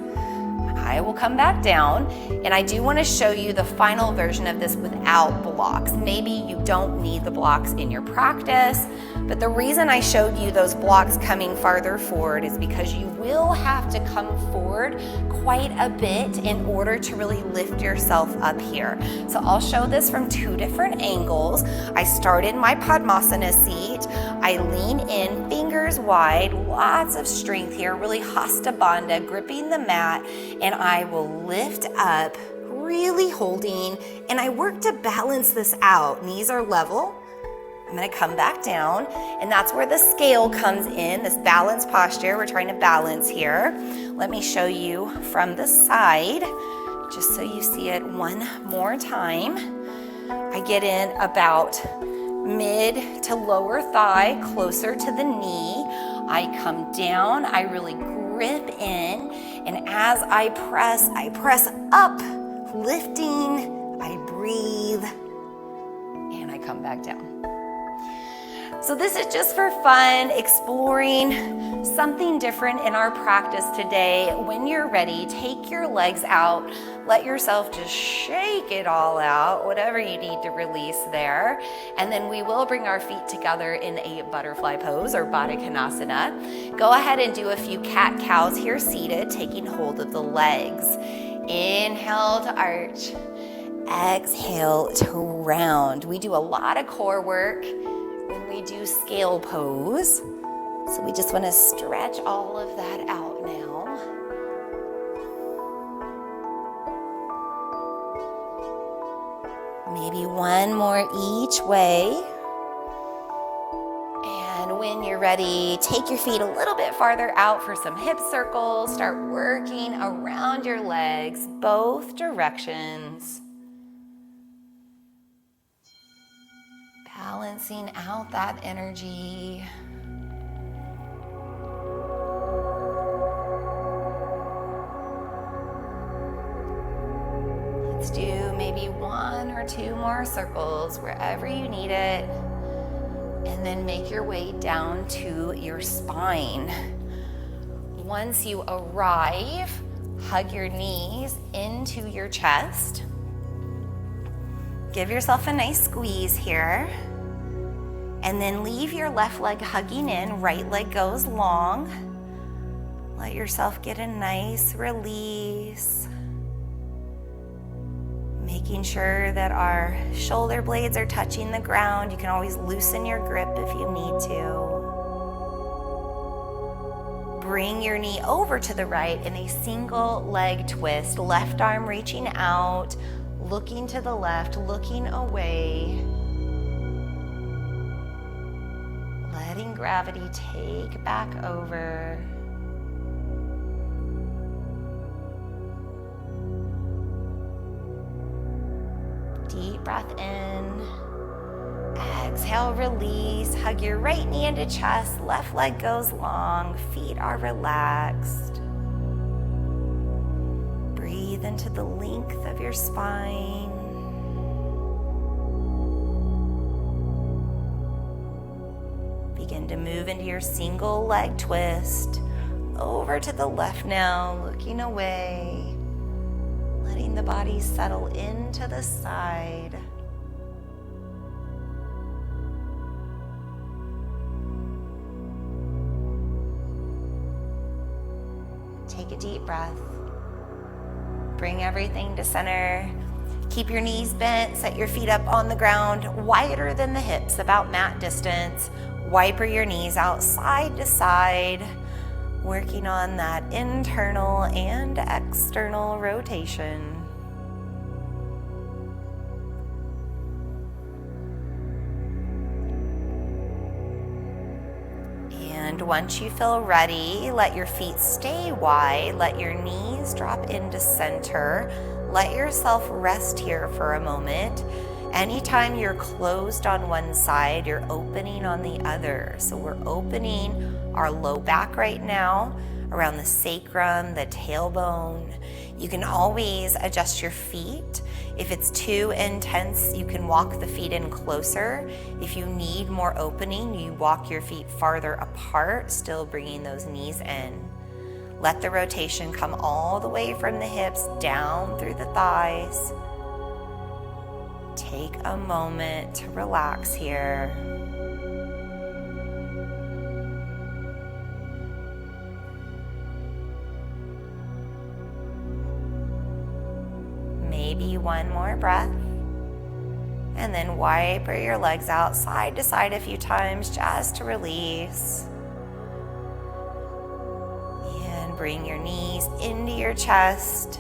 I will come back down, and I do want to show you the final version of this without blocks. Maybe you don't need the blocks in your practice, but the reason I showed you those blocks coming farther forward is because you will have to come forward quite a bit in order to really lift yourself up here. So I'll show this from two different angles. I start in my Padmasana seat. I lean in, fingers wide, lots of strength here, really Hasta Bandha, gripping the mat, and I will lift up, really holding, and I work to balance this out. Knees are level. I'm going to come back down, and that's where the scale comes in, this balance posture. We're trying to balance here. Let me show you from the side, just so you see it one more time. I get in about mid to lower thigh, closer to the knee. I come down, I really grip in, and as I press up, lifting, I breathe, and I come back down. So this is just for fun, exploring something different in our practice today. When you're ready, take your legs out. Let yourself just shake it all out, whatever you need to release there. And then we will bring our feet together in a butterfly pose or Vata Konasana. Go ahead and do a few cat-cows here seated, taking hold of the legs. Inhale to arch. Exhale to round. We do a lot of core work when we do scale pose. So we just want to stretch all of that out now. Maybe one more each way. And when you're ready, take your feet a little bit farther out for some hip circles. Start working around your legs, both directions. Balancing out that energy. Let's do maybe one or two more circles wherever you need it. And then make your way down to your spine. Once you arrive, hug your knees into your chest. Give yourself a nice squeeze here. And then leave your left leg hugging in, right leg goes long. Let yourself get a nice release. Making sure that our shoulder blades are touching the ground. You can always loosen your grip if you need to. Bring your knee over to the right in a single leg twist. Left arm reaching out, looking to the left, looking away. Letting gravity take back over. Deep breath in. Exhale, release. Hug your right knee into chest. Left leg goes long. Feet are relaxed. Breathe into the length of your spine. Begin to move into your single leg twist. Over to the left now, looking away. Letting the body settle into the side. Take a deep breath. Bring everything to center. Keep your knees bent, set your feet up on the ground, wider than the hips, about mat distance. Wiper your knees out side to side, working on that internal and external rotation. And once you feel ready, let your feet stay wide, let your knees drop into center. Let yourself rest here for a moment. Anytime you're closed on one side, you're opening on the other. So we're opening our low back right now, around the sacrum, the tailbone. You can always adjust your feet. If it's too intense, you can walk the feet in closer. If you need more opening, you walk your feet farther apart, still bringing those knees in. Let the rotation come all the way from the hips down through the thighs. Take a moment to relax here. Maybe one more breath. And then wipe your legs out side to side a few times just to release. And bring your knees into your chest.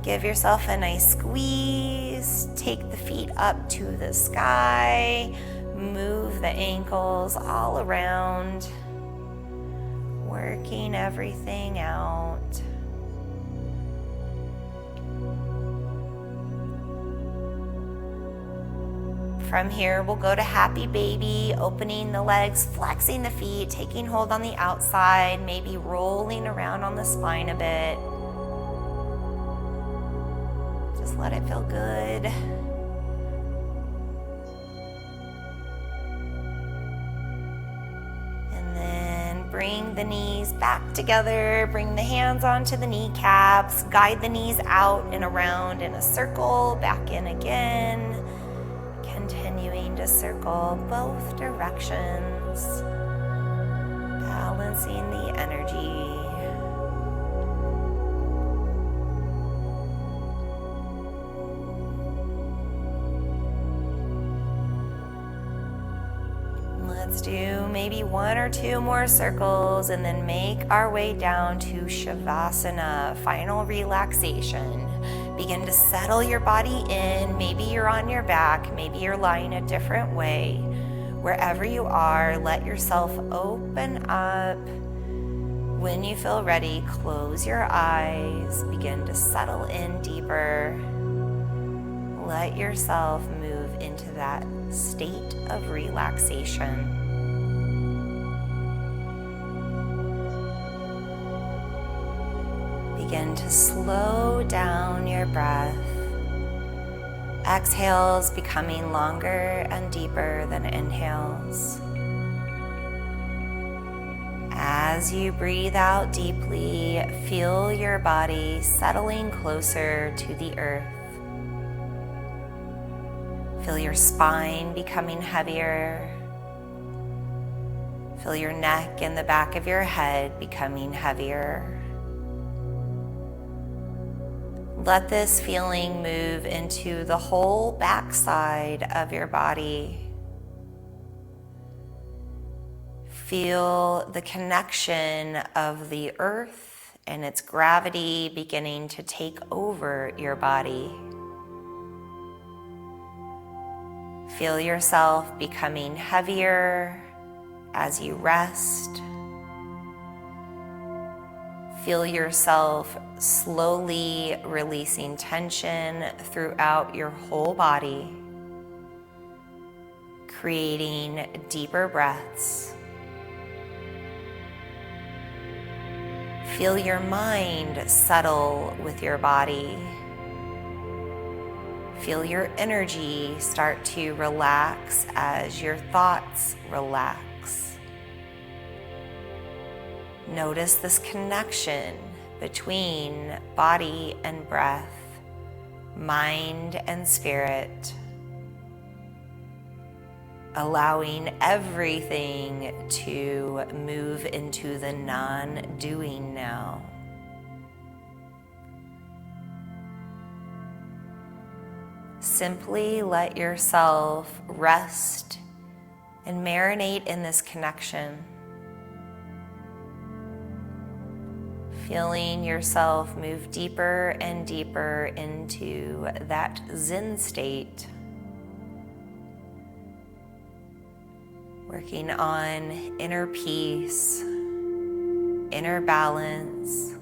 Give yourself a nice squeeze. Take the feet up to the sky. Move the ankles all around. Working everything out. From here, we'll go to happy baby, opening the legs, flexing the feet, taking hold on the outside, maybe rolling around on the spine a bit. Just let it feel good. bring the knees back together, bring the hands onto the kneecaps, guide the knees out and around in a circle, back in again, continuing to circle both directions, balancing the energy. Let's do maybe 1 or 2 more circles and then make our way down to Shavasana, final relaxation. Begin to settle your body in. Maybe you're on your back, maybe you're lying a different way. Wherever you are, let yourself open up. When you feel ready, close your eyes, begin to settle in deeper. Let yourself move into that state of relaxation. Begin to slow down your breath. Exhales becoming longer and deeper than inhales. As you breathe out deeply, feel your body settling closer to the earth. Feel your spine becoming heavier. Feel your neck and the back of your head becoming heavier. Let this feeling move into the whole backside of your body. Feel the connection of the earth and its gravity beginning to take over your body. Feel yourself becoming heavier as you rest. Feel yourself slowly releasing tension throughout your whole body, creating deeper breaths. Feel your mind settle with your body. Feel your energy start to relax as your thoughts relax. Notice this connection between body and breath, mind and spirit, allowing everything to move into the non-doing now. Simply let yourself rest and marinate in this connection. Feeling yourself move deeper and deeper into that Zen state. Working on inner peace, inner balance,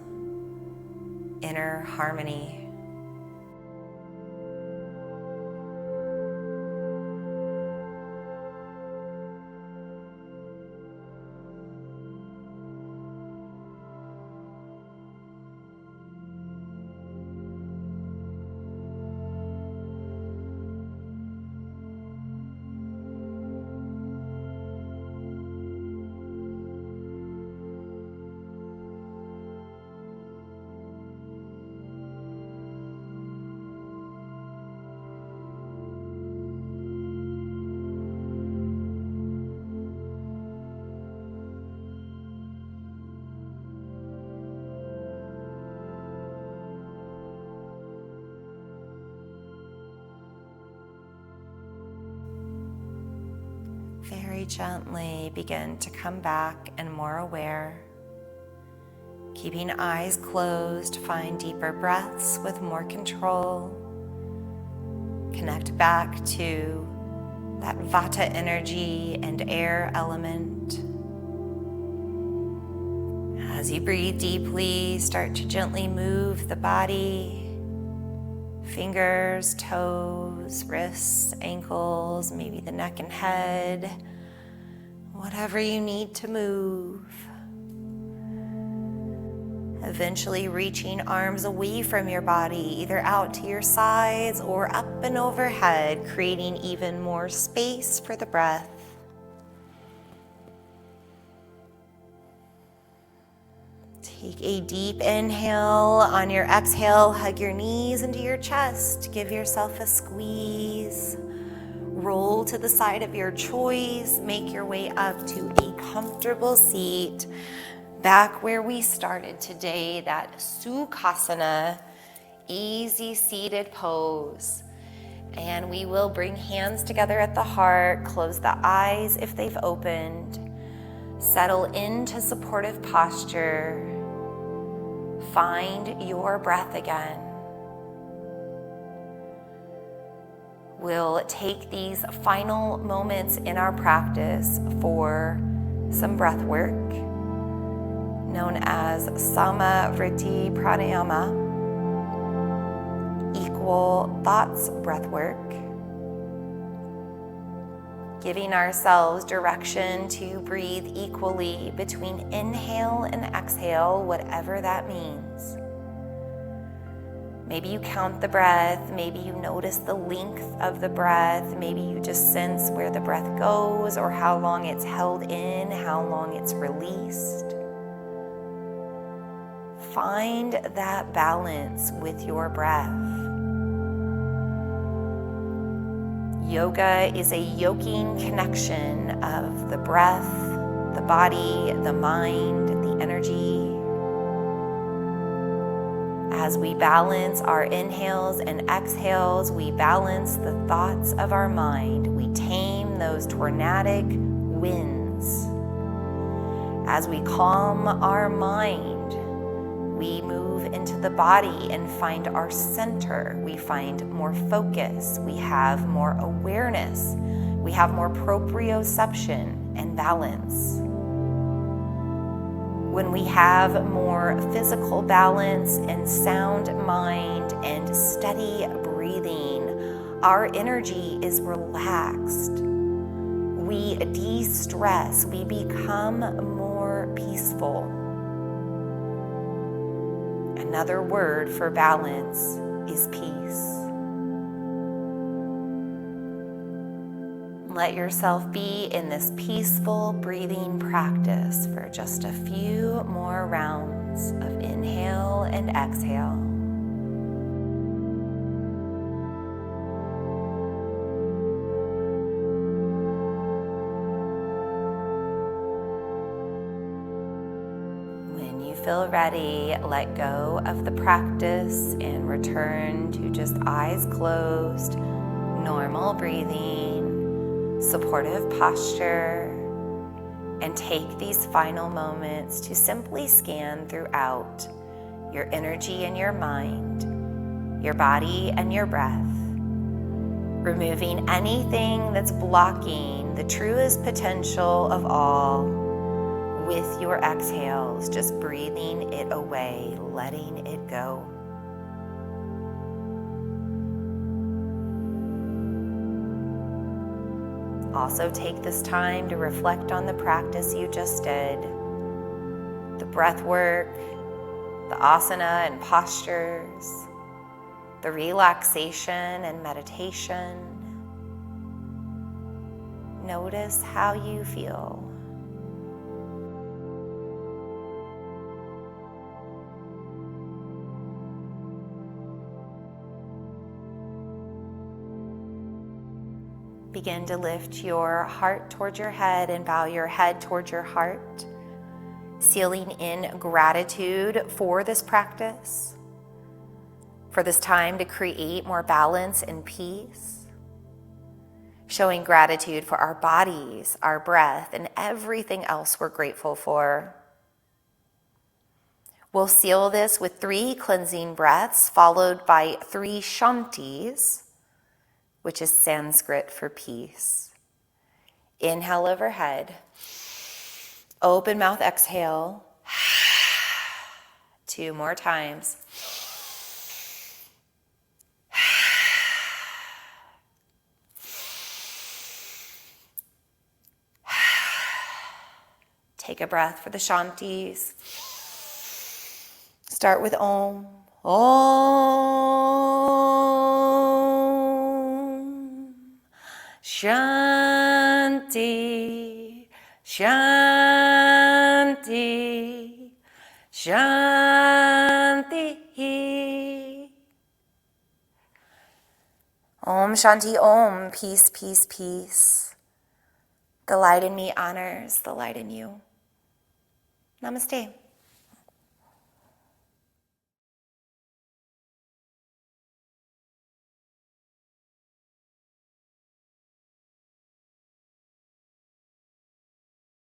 inner harmony. Very gently begin to come back and more aware. Keeping eyes closed, find deeper breaths with more control. Connect back to that Vata energy and air element. As you breathe deeply, start to gently move the body. Fingers, toes, wrists, ankles, maybe the neck and head, whatever you need to move. Eventually reaching arms away from your body, either out to your sides or up and overhead, creating even more space for the breath. Take a deep inhale. On your exhale, hug your knees into your chest. Give yourself a squeeze. Roll to the side of your choice. Make your way up to a comfortable seat. Back where we started today, that Sukhasana, easy seated pose. And we will bring hands together at the heart, close the eyes if they've opened, settle into supportive posture, find your breath again. We'll take these final moments in our practice for some breath work, known as Sama Vritti Pranayama, equal Thoughts Breathwork, giving ourselves direction to breathe equally between inhale and exhale, whatever that means. Maybe you count the breath, maybe you notice the length of the breath, maybe you just sense where the breath goes or how long it's held in, how long it's released. Find that balance with your breath. Yoga is a yoking connection of the breath, the body, the mind, the energy. As we balance our inhales and exhales, we balance the thoughts of our mind. We tame those tornadic winds. As we calm our mind, we move into the body and find our center. We find more focus. We have more awareness. We have more proprioception and balance. When we have more physical balance and sound mind and steady breathing, our energy is relaxed. We de-stress. We become more peaceful. Another word for balance is peace. Let yourself be in this peaceful breathing practice for just a few more rounds of inhale and exhale. When you feel ready, let go of the practice and return to just eyes closed, normal breathing, supportive posture, and take these final moments to simply scan throughout your energy and your mind, your body and your breath, removing anything that's blocking the truest potential of all with your exhales, just breathing it away, letting it go. Also take this time to reflect on the practice you just did, the breath work, the asana and postures, the relaxation and meditation. Notice how you feel. Begin to lift your heart towards your head and bow your head towards your heart, sealing in gratitude for this practice, for this time to create more balance and peace, showing gratitude for our bodies, our breath, and everything else we're grateful for. We'll seal this with 3 cleansing breaths, followed by 3 shantis, which is Sanskrit for peace. Inhale overhead. Open mouth, exhale. 2 more times. Take a breath for the shantis. Start with Om. Om. Shanti. Shanti. Shanti. Om Shanti Om. Peace, peace, peace. The light in me honors the light in you. Namaste.